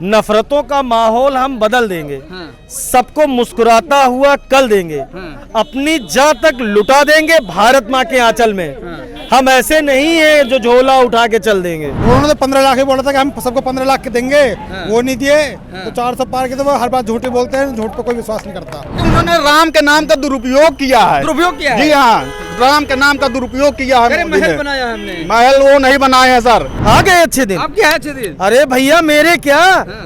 नफरतों का माहौल हम बदल देंगे। हाँ। सबको मुस्कुराता हुआ कल देंगे। हाँ। अपनी जान तक लुटा देंगे भारत माँ के आंचल में। हाँ। हम ऐसे नहीं है जो झोला उठा के चल देंगे। उन्होंने तो 15 लाख ही बोला था कि हम सबको 15 लाख के देंगे। हाँ। वो नहीं दिए। हाँ। तो 400 पार के तो वो हर बात झूठी बोलते हैं, झूठ पे कोई विश्वास नहीं करता। उन्होंने राम के नाम का दुरुपयोग किया है। दुरुपयोग किया है? जी हाँ, राम के नाम का दुरुपयोग किया है। अरे मोदी महल ने। बनाया हमने। महल वो नहीं बनाए हैं सर। आ गए अच्छे दिन। आप क्या है अच्छे दिन? अरे भैया मेरे क्या,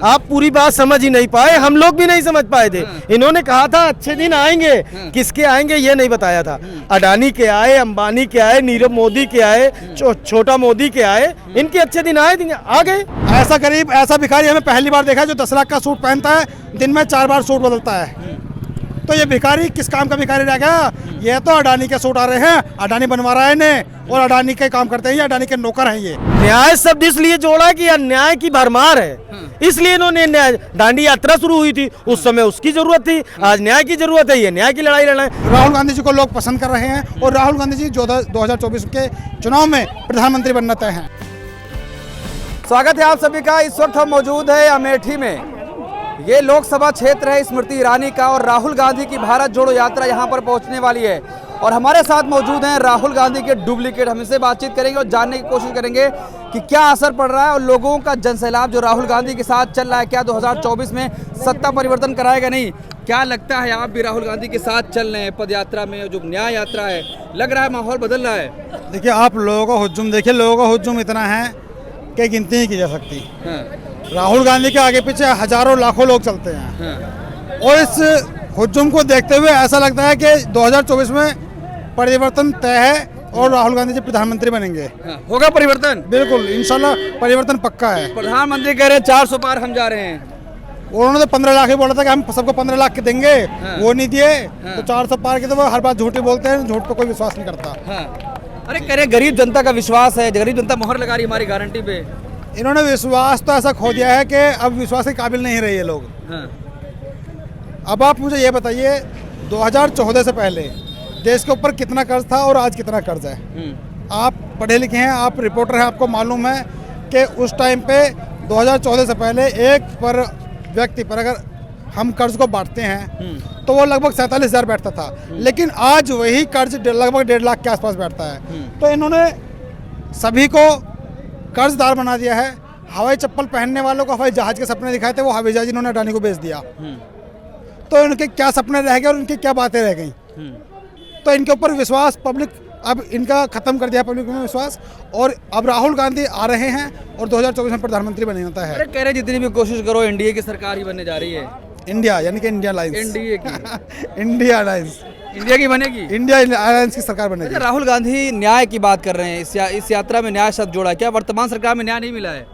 आप पूरी बात समझ ही नहीं पाए, हम लोग भी नहीं समझ पाए थे। इन्होंने कहा था अच्छे दिन आएंगे, किसके आएंगे ये नहीं बताया था। अडानी के आए, अंबानी के आए, नीरव मोदी के आए, छोटा मोदी के आए, इनके अच्छे दिन आए, आ गए। ऐसा गरीब, ऐसा भिखारी हमें पहली बार देखा है जो 10 लाख का सूट पहनता है, दिन में 4 बार सूट बदलता है। तो ये भिखारी किस काम का भिखारी रह गया? ये तो अडानी के सूट आ रहे हैं, अडानी बनवा रहा है इन्हें और अडानी के काम करते हैं, ये अडानी के नौकर हैं। ये न्याय शब्द इसलिए जोड़ा कि अन्याय की भरमार है, इसलिए इन्होंने दांडी यात्रा शुरू हुई थी। उस समय उसकी जरूरत थी, आज न्याय की जरूरत है, ये न्याय की लड़ाई लड़ाई। राहुल गांधी जी को लोग पसंद कर रहे हैं और राहुल गांधी जी 2024 के चुनाव में प्रधानमंत्री बनना तय हैं। स्वागत है आप सभी का। इस वक्त हम मौजूद है अमेठी में। ये लोकसभा क्षेत्र है स्मृति ईरानी का और राहुल गांधी की भारत जोड़ो यात्रा यहाँ पर पहुँचने वाली है। और हमारे साथ मौजूद हैं राहुल गांधी के डुप्लीकेट। हम इनसे बातचीत करेंगे और जानने की कोशिश करेंगे कि क्या असर पड़ रहा है और लोगों का जनसैलाब जो राहुल गांधी के साथ चल रहा है, क्या 2024 में सत्ता परिवर्तन कराएगा नहीं? क्या लगता है आप भी राहुल गांधी के साथ चल रहे हैं पद यात्रा में, जो न्याय यात्रा है, लग रहा है माहौल बदल रहा है? देखिए, आप लोगों का हुज्जुम देखिए, लोगों का हुज्जुम इतना है कि गिनती नहीं की जा सकती। हाँ। राहुल गांधी के आगे पीछे हजारों लाखों लोग चलते हैं। हाँ। और इस हुज्जुम को देखते हुए ऐसा लगता है कि 2024 में परिवर्तन तय है और राहुल गांधी जी प्रधानमंत्री बनेंगे। हाँ। होगा परिवर्तन? बिल्कुल, इंशाल्लाह परिवर्तन पक्का है। प्रधानमंत्री कह रहे हैं 400 पार हम जा रहे हैं। उन्होंने तो 15 लाख ही बोला था कि हम सबको 15 लाख के देंगे। हाँ। वो नहीं दिए। हाँ। तो 400 पार के तो वो हर बात झूठी बोलते हैं, झूठ पे कोई विश्वास नहीं करता। हाँ। अरे कह रहे गरीब जनता का विश्वास है, गरीब जनता मोहर लगा रही हमारी गारंटी पे। इन्होंने विश्वास तो ऐसा खो दिया है कि अब विश्वास के काबिल नहीं रहे ये लोग। हाँ। अब आप मुझे ये बताइए, 2014 से पहले देश के ऊपर कितना कर्ज था और आज कितना कर्ज है? आप पढ़े लिखे हैं, आप रिपोर्टर हैं, आपको मालूम है कि उस टाइम पे 2014 से पहले एक पर व्यक्ति पर अगर हम कर्ज को बांटते हैं तो वो लगभग 47,000 बैठता था, लेकिन आज वही कर्ज लगभग 1.5 लाख के आसपास बैठता है। तो इन्होंने सभी को कर्जदार बना दिया है। हवाई चप्पल पहनने वालों को हवाई जहाज के सपने दिखाए थे, वो हवाई जहाज इन्होंने अडानी को बेच दिया। तो इनके क्या सपने रह गए और इनकी क्या बातें रह गई? तो इनके ऊपर विश्वास पब्लिक अब इनका खत्म कर दिया, पब्लिक में विश्वास। और अब राहुल गांधी आ रहे हैं और 2024 में प्रधानमंत्री बने होता है। अरे कह रहे जितनी भी कोशिश करो एनडीए की सरकार ही बनने जा रही है। इंडिया यानी कि इंडिया अलायंस। एनडीए की इंडिया अलायंस, इंडिया की बनेगी। इंडिया अलायंस की सरकार बनेगी। अच्छा, राहुल गांधी न्याय की बात कर रहे हैं, इस यात्रा में न्याय शब्द जोड़ा, क्या वर्तमान सरकार में न्याय नहीं मिला है?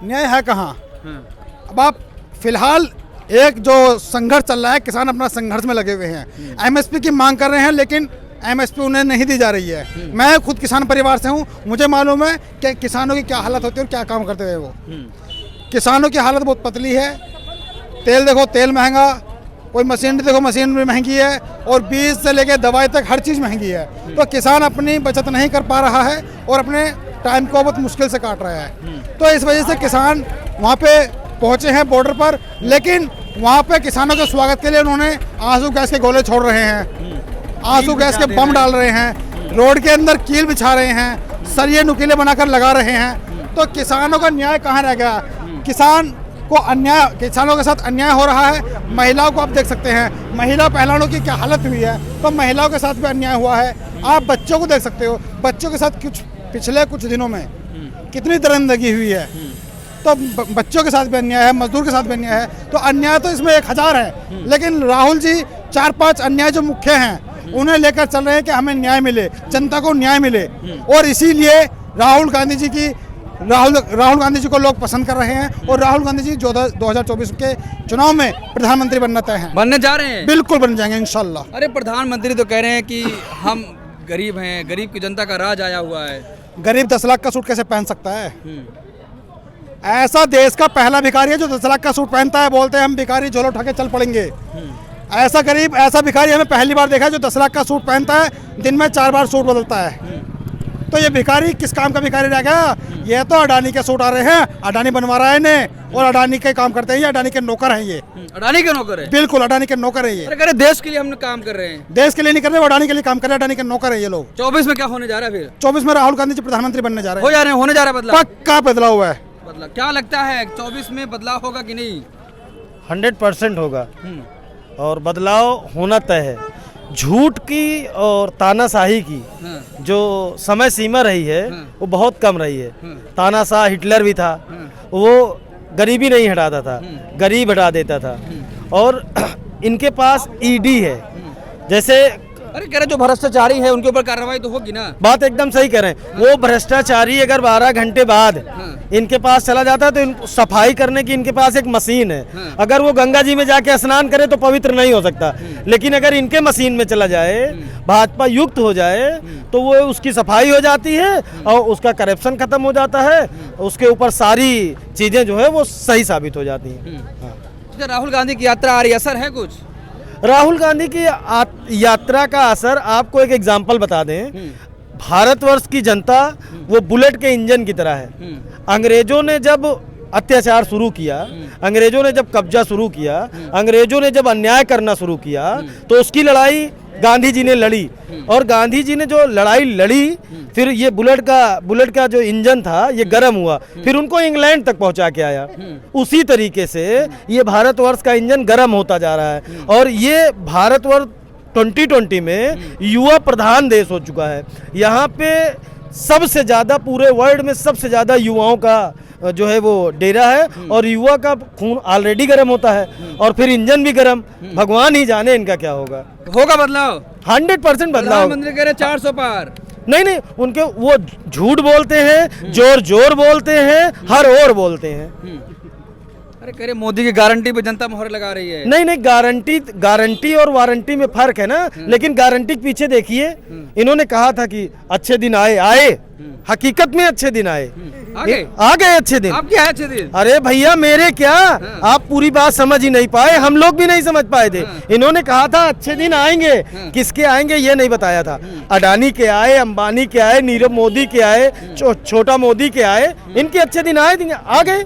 न्याय है कहाँ? हाँ। अब आप फिलहाल एक जो संघर्ष चल रहा है, किसान अपना संघर्ष में लगे हुए हैं। एमएसपी की मांग कर रहे हैं, लेकिन एमएसपी उन्हें नहीं दी जा रही है। मैं खुद किसान परिवार से हूँ, मुझे मालूम है कि किसानों की क्या हालत होती है और क्या काम करते हुए वो। किसानों की हालत बहुत पतली है। तेल देखो, तेल महंगा, कोई मशीन देखो, मशीन भी महंगी है, और बीज से लेके दवाई तक हर चीज़ महंगी है। तो किसान अपनी बचत नहीं कर पा रहा है और अपने टाइम को बहुत मुश्किल से काट रहा है। तो इस वजह से किसान वहाँ पे पहुँचे हैं बॉर्डर पर, लेकिन वहाँ पे किसानों के स्वागत के लिए उन्होंने आंसू गैस के गोले छोड़ रहे हैं, आंसू गैस के बम डाल रहे हैं, रोड के अंदर कील बिछा रहे हैं, सरिये नुकीले बनाकर लगा रहे हैं। तो किसानों का न्याय कहाँ रह गया? किसानों के साथ अन्याय हो रहा है। महिलाओं को आप देख सकते हैं, महिला पहलवानों की क्या हालत हुई है, तो महिलाओं के साथ भी अन्याय हुआ है। आप बच्चों को देख सकते हो, बच्चों के साथ पिछले कुछ दिनों में कितनी दरिंदगी हुई है। तो बच्चों के साथ भी अन्याय है, मजदूर के साथ भी अन्याय है। तो अन्याय तो इसमें 1000 है, लेकिन राहुल जी 4-5 अन्याय जो मुख्य हैं उन्हें लेकर चल रहे हैं कि हमें न्याय मिले, जनता को न्याय मिले। और इसीलिए राहुल गांधी जी को लोग पसंद कर रहे हैं और राहुल गांधी जी 2024 के चुनाव में प्रधानमंत्री बनना तय हैं। बनने जा रहे हैं? बिल्कुल बन जाएंगे इंशाल्लाह। अरे प्रधानमंत्री तो कह रहे हैं कि हम गरीब हैं, गरीब की जनता का राज आया हुआ है। गरीब 10 लाख का सूट कैसे पहन सकता है? ऐसा देश का पहला भिखारी है जो 10 लाख का सूट पहनता है, बोलते हैं हम भिखारी झोला उठा के चल पड़ेंगे। ऐसा गरीब, ऐसा भिखारी हमें पहली बार देखा है जो 10 लाख का सूट पहनता है, दिन में 4 बार सूट बदलता है। तो ये भिखारी किस काम का भिखारी रह गया? ये तो अडानी के सूट आ रहे हैं, अडानी बनवा रहा है इन्हें और अडानी के काम करते हैं, ये अडानी के नौकर हैं ये। अडानी के नौकर है? बिल्कुल अडानी के नौकर है ये। अरे कह रहे देश के लिए हम काम कर रहे हैं। देश के लिए नहीं कर रहे, वो अडानी के लिए काम कर रहे हैं, अडानी के नौकर है ये लोग। 24 में क्या होने जा रहा है फिर? 24 में राहुल गांधी जी प्रधानमंत्री बनने जा रहे हैं। होने जा रहा है बदलाव? पक्का बदलाव हुआ है। बदलाव क्या लगता है 24 में बदलाव होगा कि नहीं? 100% होगा और बदलाव होना तय है। झूठ की और तानाशाही की जो समय सीमा रही है वो बहुत कम रही है। तानाशाह हिटलर भी था, वो गरीबी नहीं हटाता था, गरीब हटा देता था। और इनके पास ईडी है, जैसे अरे कह रहे जो भ्रष्टाचारी है उनके ऊपर कार्रवाई तो होगी ना। बात एकदम सही कह रहे हैं। वो भ्रष्टाचारी अगर 12 घंटे बाद इनके पास चला जाता है तो सफाई करने की इनके पास एक मशीन है। अगर वो गंगा जी में जाके स्नान करे तो पवित्र नहीं हो सकता, लेकिन अगर इनके मशीन में चला जाए, भाजपा युक्त हो जाए, तो वो उसकी सफाई हो जाती है और उसका करप्शन खत्म हो जाता है, उसके ऊपर सारी चीजें जो है वो सही साबित हो जाती हैं। राहुल गांधी की यात्रा आ रही है, असर है कुछ? राहुल गांधी की यात्रा का असर आपको एक एग्जाम्पल बता दें। भारतवर्ष की जनता वो बुलेट के इंजन की तरह है। अंग्रेजों ने जब अत्याचार शुरू किया, अंग्रेजों ने जब कब्जा शुरू किया, अंग्रेजों ने जब अन्याय करना शुरू किया, तो उसकी लड़ाई गांधी जी ने लड़ी। और गांधी जी ने जो लड़ाई लड़ी, फिर ये बुलेट का जो इंजन था ये गर्म हुआ, फिर उनको इंग्लैंड तक पहुंचा के आया। उसी तरीके से ये भारतवर्ष का इंजन गर्म होता जा रहा है और ये भारतवर्ष 2020 में युवा प्रधान देश हो चुका है। यहाँ पे सबसे ज़्यादा पूरे वर्ल्ड में सबसे ज़्यादा युवाओं का जो है वो डेरा है और युवा का खून ऑलरेडी गर्म होता है और फिर इंजन भी गर्म। भगवान ही जाने इनका क्या होगा। बदलाव 100% बदलाव। प्रधानमंत्री कह रहे 400 पार। नहीं, उनके वो झूठ बोलते हैं, जोर बोलते हैं, हर ओर बोलते हैं। अरे कह रहे मोदी की गारंटी पे जनता मोहर लगा रही है। नहीं, गारंटी और वारंटी में फर्क है ना। लेकिन गारंटी के पीछे देखिए, इन्होंने कहा था कि अच्छे दिन आए, हकीकत में अच्छे दिन आए, आ गए अच्छे दिन। आप क्या है अच्छे दिन? अरे भैया मेरे क्या, आप पूरी बात समझ ही नहीं पाए, हम लोग भी नहीं समझ पाए थे। इन्होंने कहा था अच्छे दिन आएंगे, किसके आएंगे ये नहीं बताया था। अडानी के आए, अंबानी के आए, नीरव मोदी के आए, छोटा मोदी के आए, इनके अच्छे दिन आए, आ गए।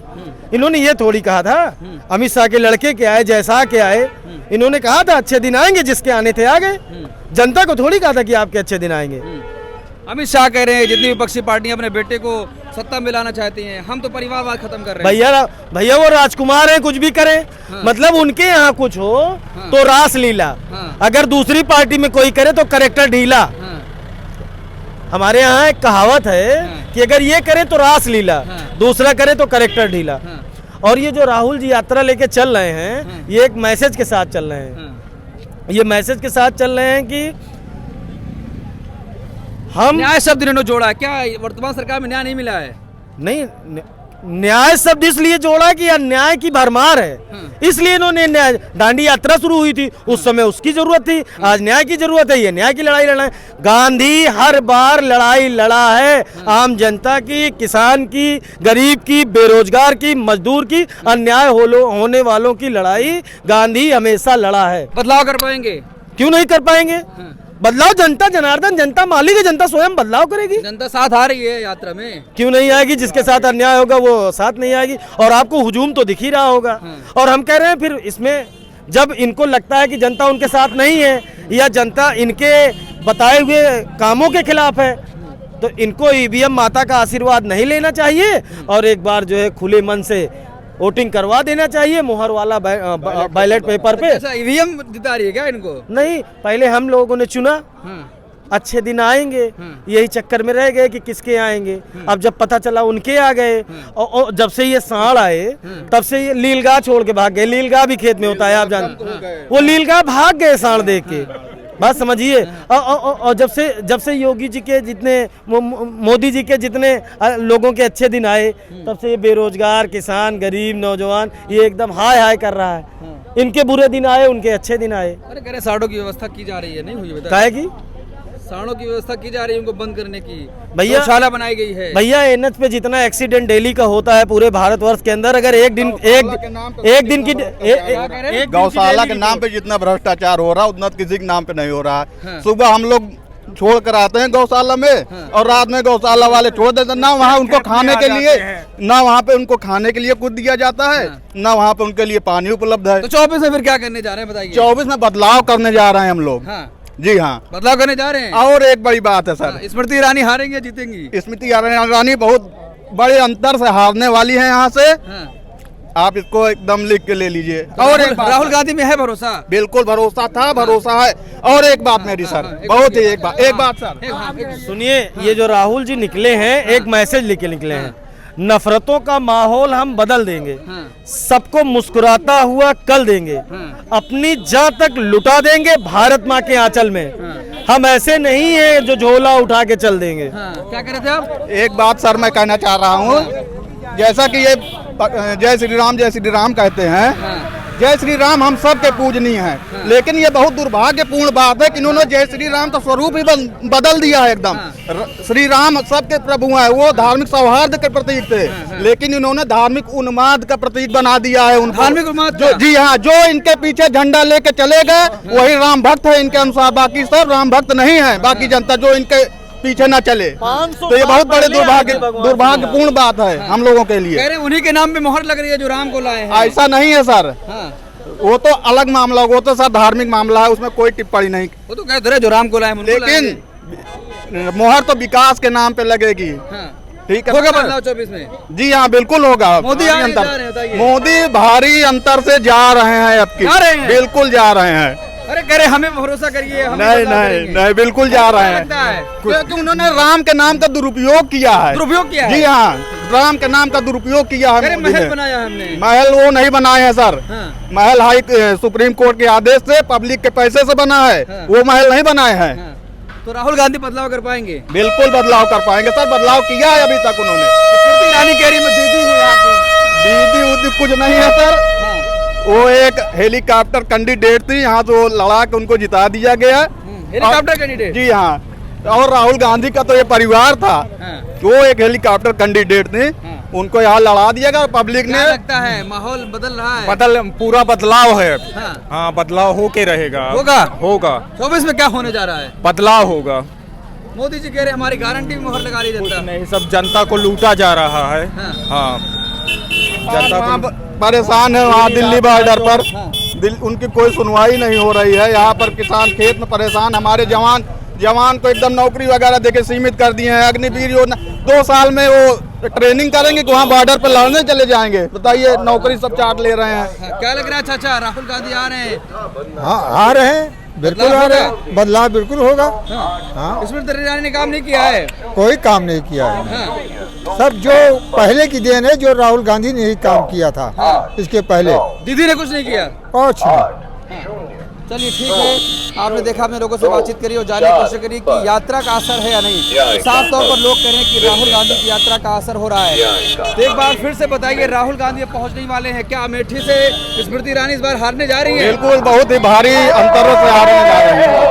इन्होंने ये थोड़ी कहा था। अमित शाह के लड़के के आए, जयशाह के आए, इन्होंने कहा था अच्छे दिन आएंगे, जिसके आने थे आ गए। जनता को थोड़ी कहा था कि आपके अच्छे दिन आएंगे। अमित शाह कह रहे हैं जितनी विपक्षी पार्टियां अपने बेटे को सत्ता में लाना चाहती हैं, हम तो परिवारवाद खत्म कर रहे हैं। भैया वो राजकुमार हैं, कुछ भी करें। मतलब उनके यहाँ कुछ हो तो रास लीला, अगर दूसरी पार्टी में कोई करे तो करेक्टर ढीला। हमारे यहाँ एक कहावत है कि अगर ये करे तो रास लीला, दूसरा करे तो करेक्टर ढीला। और ये जो राहुल जी यात्रा लेके चल रहे हैं, ये एक मैसेज के साथ चल रहे हैं। ये मैसेज के साथ चल रहे हैं कि हम न्याय शब्द इन्होंने जोड़ा है। क्या वर्तमान सरकार में न्याय नहीं मिला है? नहीं, न्याय शब्द इसलिए जोड़ा कि अन्याय की भरमार है, इसलिए इन्होंने न्याय। दांडी यात्रा शुरू हुई थी, उस समय उसकी जरूरत थी, आज न्याय की जरूरत है, ये न्याय की लड़ाई लड़ा है। गांधी हर बार लड़ाई लड़ा है, आम जनता की, किसान की, गरीब की, बेरोजगार की, मजदूर की, अन्याय होने वालों की लड़ाई गांधी हमेशा लड़ा है। बदलाव कर पाएंगे? क्यों नहीं कर पाएंगे? बदलाव जनता जनार्दन, जनता मालिक है, जनता स्वयं बदलाव करेगी। जनता साथ आ रही है यात्रा में, क्यों नहीं आएगी? जिसके साथ अन्याय होगा वो साथ नहीं आएगी। और आपको हुजूम तो दिख ही रहा होगा। और हम कह रहे हैं फिर इसमें जब इनको लगता है कि जनता उनके साथ नहीं है या जनता इनके बताए हुए कामों के खिलाफ है, तो इनको ईवीएम माता का आशीर्वाद नहीं लेना चाहिए और एक बार जो है खुले मन से वोटिंग करवा देना चाहिए, मोहर वाला बैलेट पेपर पे। ईवीएम जिता रही है क्या इनको? नहीं, पहले हम लोगों ने चुना, अच्छे दिन आएंगे, यही चक्कर में रह गए कि किसके आएंगे। अब जब पता चला उनके आ गए, और जब से ये सांड आए तब से ये लीलगाह छोड़ के भाग गए। लीलगाह भी खेत में होता है, आप जानते, वो लीलगाह भाग गए सांड देख के। बात समझिए। और जब से योगी जी के जितने, मोदी जी के जितने लोगों के अच्छे दिन आए, तब से ये बेरोजगार, किसान, गरीब, नौजवान ये एकदम हाय हाय कर रहा है। इनके बुरे दिन आए, उनके अच्छे दिन आए। अरे कह रहे सांडों की व्यवस्था की जा रही है, नहीं हुई? काहे की सांडों की व्यवस्था की जा रही है, उनको बंद करने की भैया गौशाला बनाई गई है। भैया एनएच पे जितना एक्सीडेंट डेली का होता है पूरे भारतवर्ष के अंदर, अगर एक दिन की गौशाला के नाम पे जितना भ्रष्टाचार हो रहा है उतना किसी के नाम पे नहीं हो रहा है। सुबह हम लोग छोड़ कर आते हैं गौशाला में और रात में गौशाला वाले छोड़ देते हैं। ना वहाँ उनको खाने के लिए, ना वहाँ पे उनको खाने के लिए कुछ दिया जाता है, ना वहाँ पे उनके लिए पानी उपलब्ध है। तो 24 में फिर क्या करने जा रहे हैं बताइए? 24 में बदलाव करने जा रहे हैं हम लोग। जी हाँ, बदलाव करने जा रहे हैं। और एक बड़ी बात है सर, स्मृति ईरानी हारेंगी या जीतेंगी? स्मृति ईरानी बहुत बड़े अंतर से हारने वाली है यहाँ से। आप इसको एकदम लिख के ले लीजिए। और एक बात, राहुल गांधी में है भरोसा? बिल्कुल भरोसा था, भरोसा है। और एक बात मेरी सर, बहुत ही एक बात सर, सुनिए, ये जो राहुल जी निकले हैं एक मैसेज लेके निकले हैं, नफरतों का माहौल हम बदल देंगे, सबको मुस्कुराता हुआ कल देंगे, अपनी जान तक लुटा देंगे भारत माँ के आंचल में। हम ऐसे नहीं है जो झोला उठा के चल देंगे। क्या कह रहे थे आप? एक बात सर मैं कहना चाह रहा हूँ, जैसा कि ये जय श्री राम कहते हैं, जय श्री राम हम सब के पूजनीय हैं, लेकिन ये बहुत दुर्भाग्यपूर्ण बात है कि इन्होंने जय श्री राम का स्वरूप ही बदल दिया है एकदम। श्री राम सबके प्रभु हैं, वो धार्मिक सौहार्द के प्रतीक थे, लेकिन इन्होंने धार्मिक उन्माद का प्रतीक बना दिया है उनको। धार्मिक उन्माद? जी हाँ, जो इनके पीछे झंडा लेके चले गए वही राम भक्त है इनके अनुसार, बाकी सब राम भक्त नहीं है। बाकी जनता जो इनके पीछे न चले, तो ये बहुत बड़े दुर्भाग्यपूर्ण बात है हम लोगों के लिए। कह रहे हैं उन्हीं के नाम पे मोहर लग रही है जो राम को लाए हैं। ऐसा नहीं है सर, वो तो अलग मामला, वो तो सर धार्मिक मामला है, उसमें कोई टिप्पणी नहीं। वो तो कहते रहे जो राम को लाए हैं, लेकिन मोहर तो विकास के नाम पे लगेगी। ठीक है, होगा बदलाव 24 में? जी हाँ, बिल्कुल होगा। मोदी मोदी भारी अंतर से जा रहे हैं, अब की बिल्कुल जा रहे हैं। अरे कह रहे हमें भरोसा करिए, नहीं बिल्कुल जा रहे हैं, क्योंकि उन्होंने राम के नाम का दुरुपयोग किया है। दुरुपयोग किया है? जी हाँ, राम के नाम का दुरुपयोग किया है। महल बनाया हमने। महल वो नहीं बनाए हैं सर, महल सुप्रीम कोर्ट के आदेश से पब्लिक के पैसे से बना है, वो महल नहीं बनाए हैं। तो राहुल गांधी बदलाव कर पाएंगे? बिल्कुल बदलाव कर पाएंगे सर, बदलाव किया है अभी तक उन्होंने। स्मृति ईरानी कह रही मैं दीदी कुछ नहीं है सर, वो एक हेलीकॉप्टर कैंडिडेट थी, यहाँ तो लड़ा के उनको जिता दिया गया। Helicopter candidate? जी हाँ, और राहुल गांधी का तो ये परिवार था, वो एक हेलीकॉप्टर कैंडिडेट थे, उनको यहाँ लड़ा दिया गया। पब्लिक ने, लगता है माहौल बदल रहा है, पूरा बदलाव है। हाँ, बदलाव होके रहेगा। होगा 24 में क्या होने जा रहा है? बदलाव होगा। मोदी जी कह रहे हमारी गारंटी में मोहर लगा रही जनता। नहीं, सब जनता को लूटा जा रहा है। हाँ, जनता को परेशान है वहाँ दिल्ली बॉर्डर पर, उनकी कोई सुनवाई नहीं हो रही है। यहाँ पर किसान खेत में परेशान, हमारे जवान को एकदम नौकरी वगैरह देके सीमित कर दिए हैं। अग्निवीर योजना 2 साल में वो ट्रेनिंग करेंगे, वहाँ बॉर्डर पर लड़ने चले जाएंगे। बताइए, नौकरी सब चाट ले रहे हैं। क्या लग रहा है चाचा, राहुल गांधी आ रहे हैं? हाँ, आ रहे हैं, बिल्कुल आ रहे हैं, बदलाव बिल्कुल होगा। हाँ, स्मृति ईरानी ने काम नहीं किया है? कोई काम नहीं किया है, सब जो पहले की देन है, जो राहुल गांधी ने ही काम किया था। इसके पहले दीदी ने कुछ नहीं किया? कुछ नहीं। चलिए ठीक है, आपने देखा, अपने लोगों से बातचीत करी और जानने की कोशिश करी कि यात्रा का असर है या नहीं। साफ तौर पर लोग कह रहे हैं कि राहुल गांधी की यात्रा का असर हो रहा है। तो एक बार फिर से बताइए, राहुल गांधी अब पहुंचने वाले हैं क्या अमेठी से? स्मृति ईरानी इस बार हारने जा रही है? बिल्कुल, बहुत ही भारी अंतरों से हारने जा रहे हैं।